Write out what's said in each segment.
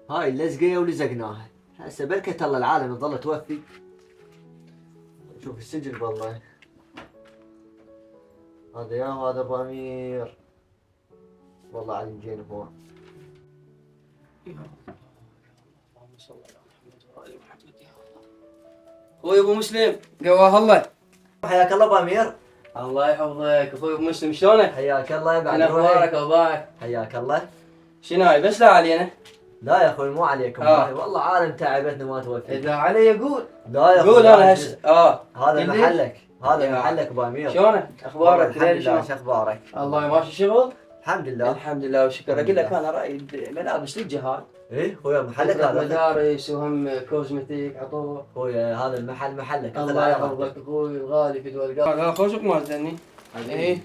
هاي اللزقية ولزقناها، هسه بركة الله العالم تظل توفي. شوف السجن والله. هذا يا هذا ابو امير، والله علي جين هو. اللهم صل على محمد وآل محمد يا الله. اخوي ابو مسلم قواه الله. حياك الله ابو امير. الله يحفظك اخوي ابو مسلم، شلونك؟ حياك الله بعد شنو اخبارك روحي. وضعك؟ حياك الله. شنو هاي بس لا علي انا؟ لا يا اخوي مو عليكم، والله عالم تعبتنا ما توفي. اذا علي قول. لا يا اخوي قول انا هسه هذا قل لي. محلك، هذا يا. محلك ابو امير. شلونك؟ اخبارك؟ الحمد لله، شلون؟ شو اخبارك؟ الله ماشي شغل؟ الحمد لله. الحمد لله وشكرا. الحمد اقول لك لله. انا رايد ملابس للجهال. ايه خويا محلك فكرة هذا. مدارس وهم كوزمتيك عطور. خويا هذا المحل محلك. الله يحفظك اخوي الغالي في دول القلب. لا خوشك ما تدني. ايه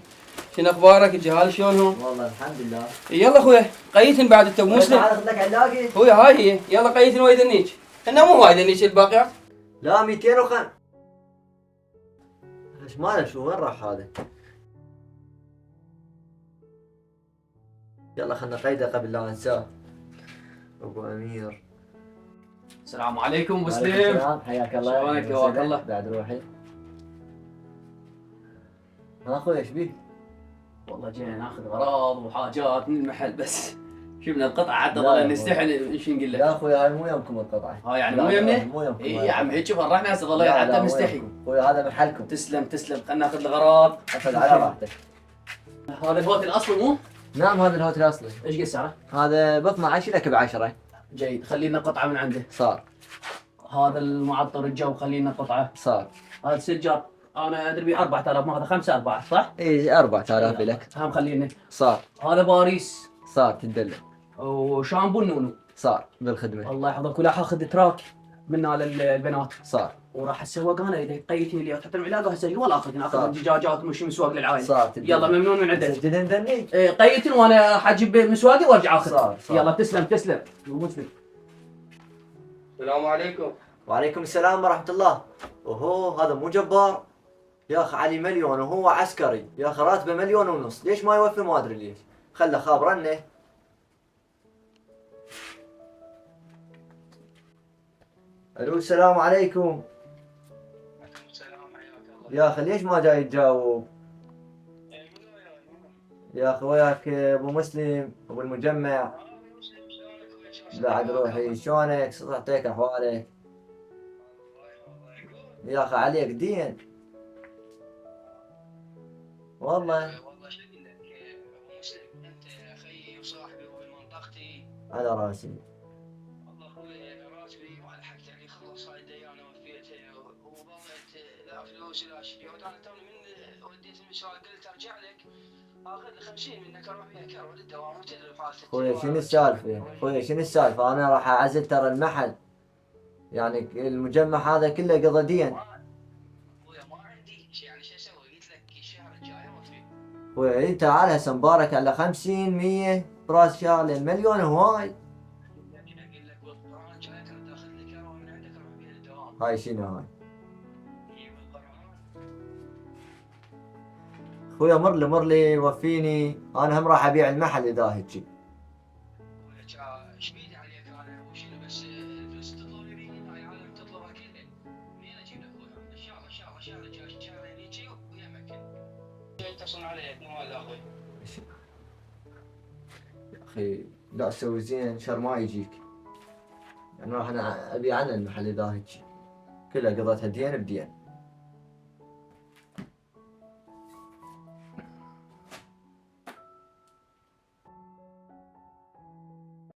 شنو اخبارك الجهال شلونهم؟ والله الحمد لله. يلا اخويا قيتن بعد انت ابو مسلم. تعال اخذ لك علاقي. اخويا هاي هي يلا قيتن ويدنيك. انه مو وايد النيش الباقيات. لا 205. ايش ماله شو وين راح هذا؟ يلا خلنا قيده قبل لا انساه. ابو امير. السلام عليكم وعليكم مسلم. السلام، حياك الله. شلونك؟ يواك الله. بعد روحي. ها اخوي ايش بيك؟ والله جينا ناخذ اغراض وحاجات من المحل بس شفنا القطعه حتى لا ظل يا نستحي شو نقول لك. لا اخوي هاي مو يومكم القطعه. ها يعني لا مو لا، يمني؟ مو يومكم. اي يا عم هيك فرحنا هسه ظل لا، حتى مو مستحي. يومكم. اخوي هذا محلكم. تسلم تسلم خلنا ناخذ الاغراض. اخذ على راحتك. هذا الهوتيل اصله مو؟ نعم هذا الهوتيل اصلي. ايش قد سعره؟ هذا ب 12 لك ب 10. جيد خلينا قطعه من عنده. صار. هذا المعطر الجو خلينا قطعه. صار. هذا السجاد انا ادري ب 4000 ماخذ 5 4 صح؟ اي 4000 لك. هم خلينا. صار. هذا باريس صار تدلع. وشامبو النونو. صار بالخدمه. الله يحفظك ولا اخذ تراك منا للبنات. صار. وراح السواق انا اذا قيتني لي تحت العلاقه هسه ولا اخذ صار. دجاجات مش مسواق للعائله. صار تدلع. يلا ممنون من عندك. سجلين ذني. قيتني وانا حجيب مسواقي وارجع اخذ. صار. يلا تسلم تسلم مسلم. السلام عليكم. وعليكم السلام ورحمه الله. اوهو هذا مو جبار. يا اخي علي مليون وهو عسكري، يا اخي راتبه 1.5 مليون، ليش ما يوفي ما ادري ليش. خله خاب رنه. الو السلام عليكم. وعليكم السلام حياك الله. يا اخي ليش ما جاي تجاوب؟ يا اخي وياك ابو مسلم ابو المجمع. بعد روحي شلونك؟ صحتك احوالك؟ يا اخي عليك دين. والله والله شو اقول لك ابو مسلم، انت اخي وصاحبي ومن منطقتي. على راسي. والله اخوي راتبي وعلى حقت علي خلص هاي الديانه وفيتها وظلت لا فلوس لا شيء. وانا توني من وديت المسواق قلت ارجع لك اخذ لي 50 منك اروح بيها كرو للدوام وتدري بحالتك. خويا شنو السالفه؟ خويا شنو السالفه؟ انا راح اعزل ترى المحل. يعني المجمع هذا كله قضى دين. اخويا ما عندي شيء يعني شو اسوي؟ قلت لك الشهر الجاي وفي. خويا انت تعال هسه مبارك على 50 100 براس شغله، المليون هواي. لكن اقول لك بالقران جايك انا تاخذ لي كرو من عندك اروح بيها للدوام. هاي شنو هاي؟ بالقران. خويا مرلي وفيني، انا هم راح ابيع المحل اذا هيجي. ايش بيدي عليك انا وشنو بس الفلوس تطلب يمين هاي عالم تطلبها كلها. منين اجيب لك اخوي؟ ان شاء الله ان شاء الله الشهر الجاي شهرين يجي ويمكن. يتصلون عليك مو ولا اخوي. يا اخي لا تسوي زين شر ما يجيك. يعني راح انا ابيع انا المحل اذا هيجي. كلها قضيتها دين بدين.